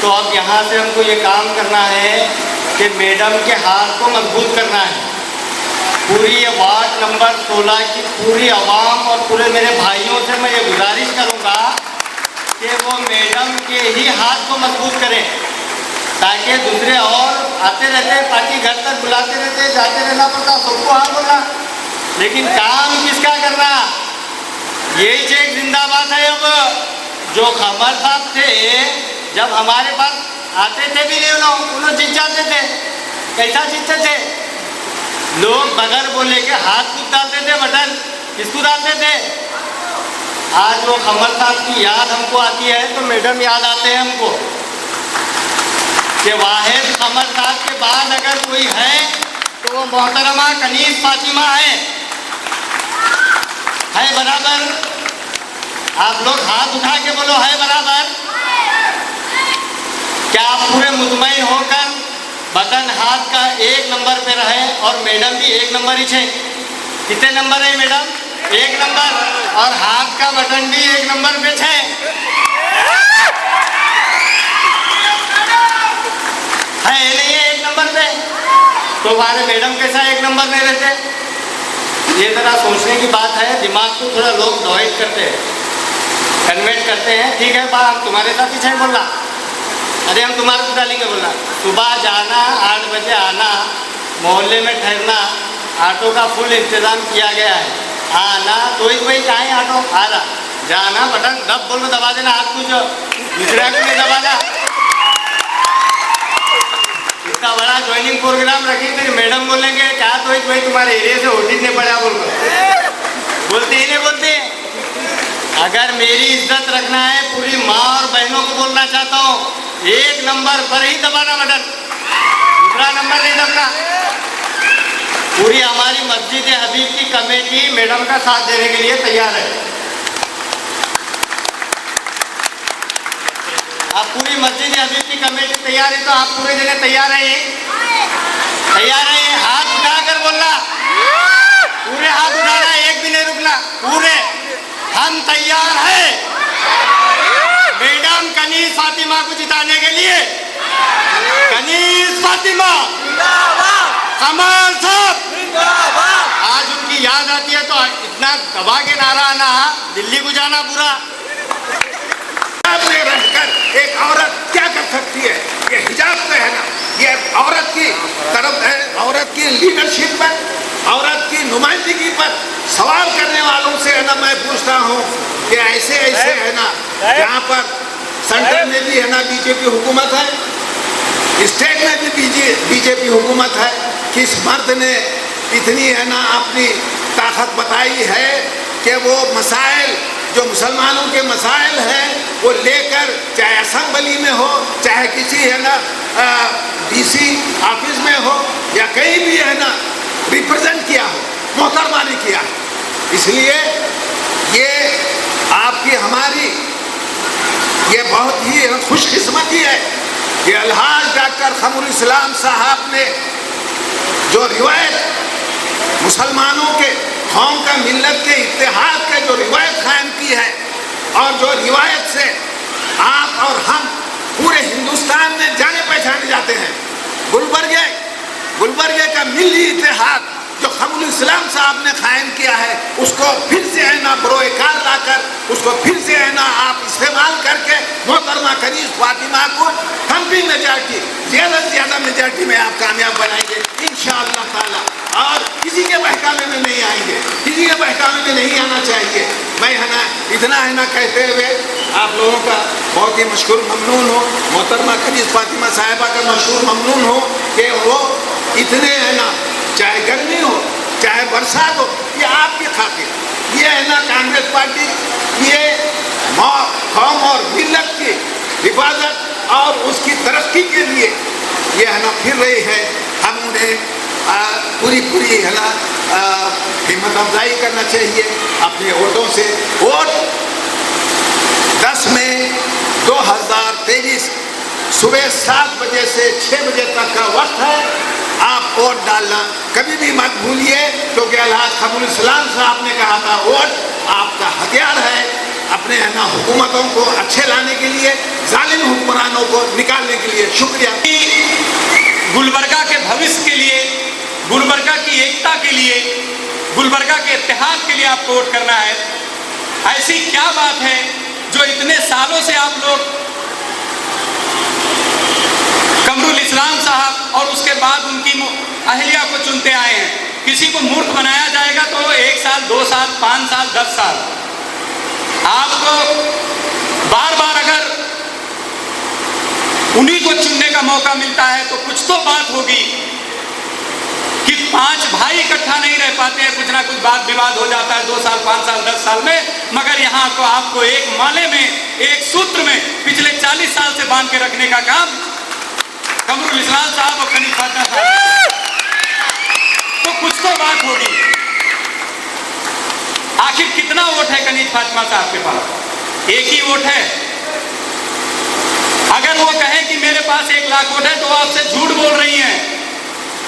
तो अब यहाँ से हमको ये काम करना है कि मैडम के हाथ को मजबूत करना है। पूरी ये वार्ड नंबर 16 की पूरी आवाम और पूरे मेरे भाइयों से मैं ये गुजारिश करूँगा कि वो मैडम के ही हाथ को मजबूत करें, ताकि दूसरे और आते रहते पार्टी घर तक बुलाते रहते, जाते रहना पड़ता, सबको हाँ बोलना, लेकिन काम किसका करना। यही चेक जिंदाबाद है। अब जो खमर साहब थे, जब हमारे पास आते थे भी नहीं, उन्होंने जीत जाते थे। कैसा जीतते थे? लोग बगैर बोले के हाथ कूद डालते थे, बटन किसको डालते थे। आज वो खमर साहब की याद हमको आती है तो मैडम याद आते हैं हमको कि वाहिद खमर साहब के बाद अगर कोई है तो वो मोहतरमा कनीज फातिमा है बराबर। आप लोग हाथ उठा के बोलो है बराबर। क्या आप पूरे मुतमईन होकर बटन हाथ का 1 नंबर पे रहे और मैडम भी 1 नंबर ही है। कितने नंबर है मैडम? 1 नंबर। और हाथ का बटन भी 1 नंबर पे है। नहीं है 1 नंबर पे, तो हमारे मैडम कैसा 1 नंबर नहीं रहते? ये जरा सोचने की बात है। दिमाग को थोड़ा लोग डाइवर्ट करते हैं, कन्वर्ट करते हैं। ठीक है बा, हम तुम्हारे साथ ही छः बोलना, अरे हम तुम्हारे को डालेंगे बोलना। सुबह जाना, 8 बजे आना, मोहल्ले में ठहरना, ऑटो का फुल इंतज़ाम किया गया है। आना तो ही वही कहाँ है ऑटो आ रहा, जाना बटन दब बोलो दबा देना, हाथ कुछ दूसरे को नहीं दबाना। इतना बड़ा ज्वाइनिंग प्रोग्राम रखी फिर मैडम बोलेंगे क्या तो भाई तुम्हारे एरिया से ओटिस नहीं पड़ा बोलकर बोलते ही नहीं बोलते। अगर मेरी इज्जत रखना है, पूरी माँ और बहनों को बोलना चाहता हूँ, 1 नंबर पर ही दबाना बटन, दूसरा नंबर नहीं दबना। पूरी हमारी मस्जिद हबीब की कमेटी मैडम का साथ देने के लिए तैयार है। आप पूरी मस्जिद हबीब की कमेटी तैयार है, तो आप पूरे जगह तैयार है? तैयार है? हाथ उठाकर बोलना, पूरे हाथ उठाना, एक भी नहीं रुकना, पूरे हम तैयार हैं मैडम कनीज फातिमा को जिताने के लिए। कनीज फातिमा कमल साहब, आज उनकी याद आती है तो इतना दबा के नारा आना, दिल्ली को जाना पूरा। में रहकर एक औरत क्या कर सकती है? ये हिजाब पे है ना, ये औरत की तरफ है, औरत की लीडरशिप पर, औरत की नुमाइंदगी पर सवाल करने वालों से है ना मैं पूछता हूँ कि ऐसे है ना, यहाँ पर सेंटर में भी है ना बीजेपी हुकूमत है, स्टेट में भी बीजेपी हुकूमत है। किस मर्द ने इतनी है ना अपनी ताकत बताई है कि वो मसाइल जो मुसलमानों के मसाइल हैं वो लेकर, चाहे असेंबली में हो, चाहे किसी है ना डीसी ऑफिस में हो, या कहीं भी है ना रिप्रेजेंट किया हो, मोहतरमा ने किया। इसलिए ये आपकी हमारी ये बहुत ही खुशकिस्मती है कि अलहाज डॉक्टर खमरुल इस्लाम साहब ने जो रिवायत मुसलमानों के कौम का मिल्लत के इत्तेहाद के जो रिवायत कायम की है, और जो रिवायत से आप और हम पूरे हिंदुस्तान में जाने पहचाने जाते हैं, गुलबर्गे का मिली इत्तेहाद जो खमरुल इस्लाम साहब ने कायम किया है, उसको फिर से है ना बरोएकार लाकर, उसको फिर से है ना आप इस्तेमाल करके मोहतरमा कनीज फातिमा को कम्पी मेजॉरिटी, ज़्यादा से ज़्यादा मेजॉरिटी में आप कामयाब बनाएंगे इंशाअल्लाह ताला। और किसी के बहकावे में नहीं आएंगे, किसी के बहकावे में नहीं आना चाहिए। मैं है ना इतना है ना कहते हुए आप लोगों का बहुत ही मशकूर ममनून हो, मोहतरमा कनीज फातिमा साहिबा का मशहूर ममनून हो कि वो इतने है ना, चाहे गर्मी हो चाहे बरसात हो, ये आपकी खातिर, ये है ना कांग्रेस पार्टी, ये कौम और मिल्लत की हिफाजत और उसकी तरक्की के लिए ये है ना फिर रही है। हम उन्हें पूरी है ना हिम्मत अफजाई करना चाहिए अपने वोटों से। वोट 10 मई 2023 सुबह 7 बजे से 6 बजे तक का वक्त है। आप वोट डालना कभी भी मत भूलिए, क्योंकि अलहाज खमरुल इस्लाम साहब ने कहा था वोट आपका हथियार है। अपने है ना हुकूमतों को अच्छे लाने के लिए, जालिम हुक्मरानों को निकालने के लिए। शुक्रिया। गुलबर्गा के भविष्य के लिए, गुलबर्गा की एकता के लिए, गुलबर्गा के इत्तेहाद के लिए आपको वोट करना है। ऐसी क्या बात है जो इतने सालों से आप लोग कमरुल इस्लाम साहब और उसके बाद उनकी अहलिया को चुनते आए हैं? किसी को मूर्ख बनाया जाएगा तो 1 साल, 2 साल, 5 साल, 10 साल। आपको बार बार अगर उन्हीं को चुनने का मौका मिलता है तो कुछ तो बात होगी कि 5 भाई इकट्ठा नहीं रह पाते हैं, कुछ ना कुछ बात विवाद हो जाता है 2 साल, 5 साल, 10 साल में। मगर यहाँ को आपको एक माले में, एक सूत्र में पिछले 40 साल से बांध के रखने का काम कमरुल इस्लाम साहब और कनीज फातिमा साहब, तो कुछ तो बात होगी। आखिर कितना वोट है कनीज फातिमा साहब के पास? एक ही वोट है। अगर वो कहें कि मेरे पास 1 लाख वोट है तो वो आपसे झूठ बोल रही हैं।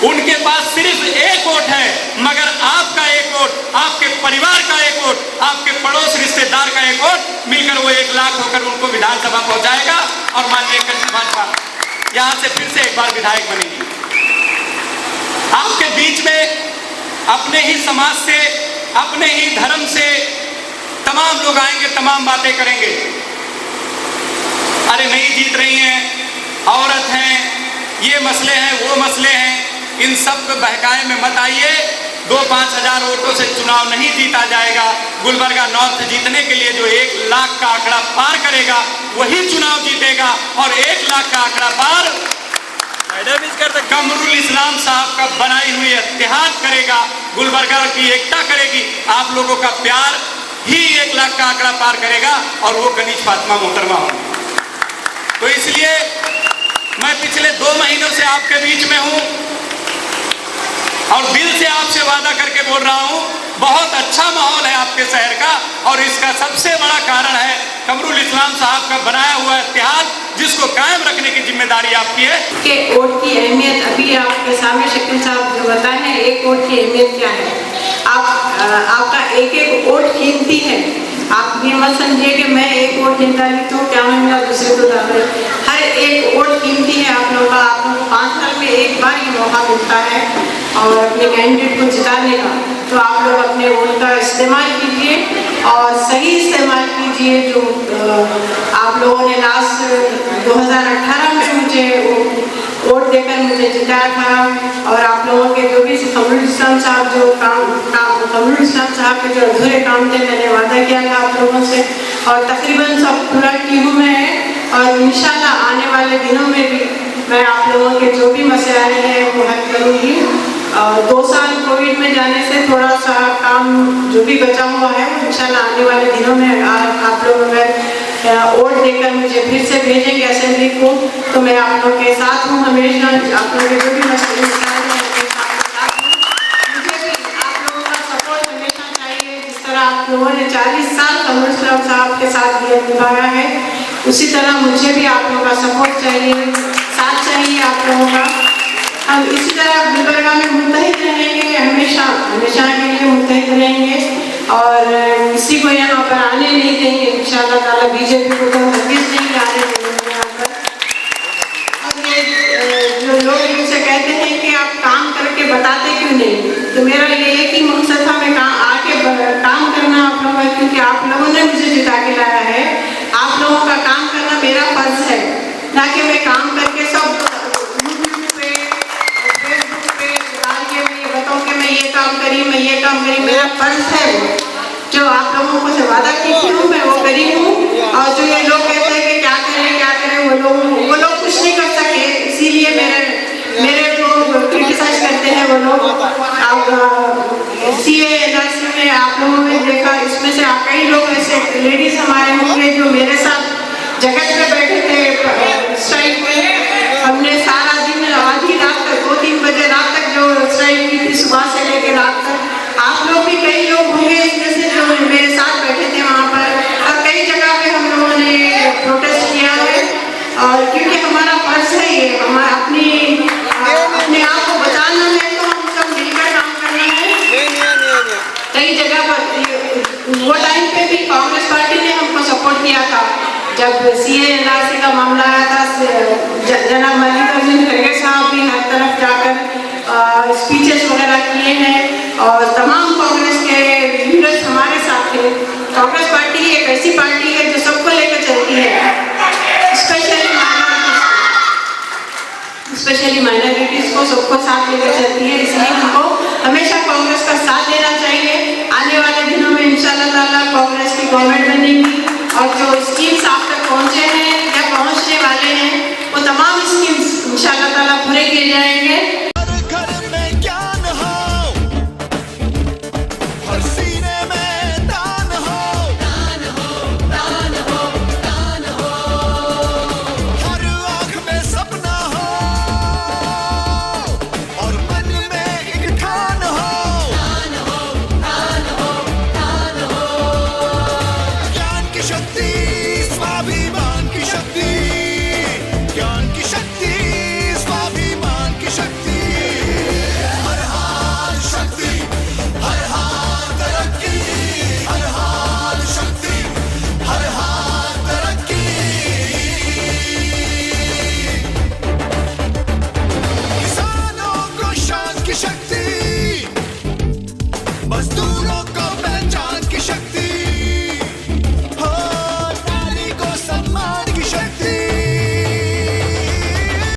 उनके पास सिर्फ 1 वोट है, मगर आपका 1 वोट, आपके परिवार का 1 वोट, आपके पड़ोस रिश्तेदार का 1 वोट मिलकर वो 1 लाख होकर उनको विधानसभा पहुंचाएगा और माननीय कनीज फातिमा यहां से फिर से एक बार विधायक बनेगी। आपके बीच में अपने ही समाज से, अपने ही धर्म से तमाम लोग आएंगे, तमाम बातें करेंगे। अरे नहीं जीत रही हैं, औरत हैं, ये मसले हैं, वो मसले हैं, इन सब को बहकाए में मत आइए। 2-5 हजार वोटों से चुनाव नहीं जीता जाएगा। गुलबर्गा नॉर्थ जीतने के लिए जो 1 लाख का आंकड़ा पार करेगा वही चुनाव जीतेगा, और 1 लाख का आंकड़ा पार कमरुल इस्लाम साहब का बनाई हुई इत्तेहाद करेगा, गुलबर्गा की एकता करेगी। आप लोगों का प्यार ही 1 लाख का आंकड़ा पार करेगा और वो कनीज फातिमा मोहतरमा होंगी। तो इसलिए मैं पिछले 2 महीनों से आपके बीच में हूं और दिल से आपसे वादा करके बोल रहा हूं, बहुत अच्छा माहौल है आपके शहर का, और इसका सबसे बड़ा कारण है कमरुल इस्लाम साहब का बनाया हुआ इत्तेहाद, जिसको कायम रखने की जिम्मेदारी आपकी है। के वोट की अहमियत अभी आपके सामने शकील साहब जो बताए हैं, 1 वोट की अहमियत क्या है। आपका 1-1 वोट कीमती है। आप ये मत समझिए कि मैं 1 वोट जीता ली तो क्या होगा, दूसरे को दावे। हर 1 वोट कीमती है आप लोगों का। आप लोग 5 साल में 1 बार ये मौका मिलता है और अपने कैंडिडेट को जिताने का, तो आप लोग अपने वोट का इस्तेमाल कीजिए और सही इस्तेमाल कीजिए। जो आप लोगों ने लास्ट 2018 में मुझे वोट देकर मुझे जिताया था, और आप लोगों के जो भी कमरुल इस्लाम साहब जो कमरुल इस्लाम साहब के जो अधूरे काम थे, मैंने वादा किया था आप लोगों से, और तकरीबन सब पूरा की हूँ मैं। और इंशाल्लाह आने वाले दिनों में भी मैं आप लोगों के जो भी मसले हैं वो हल करूँगी। 2 साल कोविड में जाने से थोड़ा सा काम जो भी बचा हुआ है इंशाल्लाह आने वाले दिनों में आप लोग अगर वोट देकर मुझे फिर से भेजेंगे असेंबली को, तो मैं आप लोगों के साथ हूँ हमेशा। आप लोगों के जो भी मसले मुझे भी आप लोगों का सपोर्ट हमेशा चाहिए। जिस तरह आप लोगों ने 40 साल कमरुल इस्लाम साहब के साथ निभाया है, उसी तरह मुझे भी आप लोगों का सपोर्ट चाहिए, साथ चाहिए आप लोगों का। हम इसी तरह गुलबर्गा में मुत्तहिद रहेंगे, हमेशा हमेशा के लिए मुत्तहिद रहेंगे और किसी को यहाँ पर आने नहीं देंगे इंशाअल्लाह ताला। बीजेपी को तो हरगिज़ नहीं आने देंगे यहाँ पर। और ये जो लोग मुझसे कहते हैं कि आप काम करके बताते क्यों नहीं, तो मेरा ये एक ही मकसद था, मैं आके काम करना आप लोगों का, क्योंकि आप लोगों ने मुझे जिता के लाया है। आप लोगों का काम करना मेरा फर्ज है, ना कि मैं काम करके सब मैं ये काम करी, मैं ये काम करी। मेरा फर्ज है वो जो आप लोगों को से वादा की हूँ मैं वो करी हूँ। और जो ये लोग कहते हैं कि क्या करें वो लोग कुछ नहीं कर सके, इसीलिए मेरे को क्रिटिसाइज करते हैं वो लोग। अब सीए एनआरसी में आप लोगों ने देखा, इसमें से कई लोग ऐसे लेडीज हमारे होंगे जो मेरे साथ जगत में बैठे थे स्ट्राइक में। हमने सारा दिन आधी रात तक 2-3 बजे रात तक जो स्ट्राइक की थी, सुबह से लेकर रात तक। आप लोग भी कई लोग होंगे इसमें से जो मेरे साथ बैठे थे वहाँ पर, और कई जगह पे हम लोगों ने प्रोटेस्ट किया है। और क्योंकि हमारा फर्ज है ये, हमारा अपने आप को बचाना है, तो हम सब मिलकर काम करना है। कई जगह पर वो टाइम पे भी कांग्रेस पार्टी ने हम जब CA NRC का मामला आया था, जनाब मल्लिकार्जुन खड़गे साहब भी हर तरफ जाकर स्पीचेस वगैरह किए हैं और तमाम कांग्रेस के लीडर्स हमारे साथ थे। कांग्रेस पार्टी एक ऐसी पार्टी है जो सबको लेकर चलती है, स्पेशली माइनॉरिटीज को सबको साथ लेकर चलती है। इसलिए हमको हमेशा कांग्रेस का साथ देना चाहिए। आने वाले दिनों में इंशाल्लाह ताला कांग्रेस की गवर्नमेंट बनेगी और जो स्कीम्स आप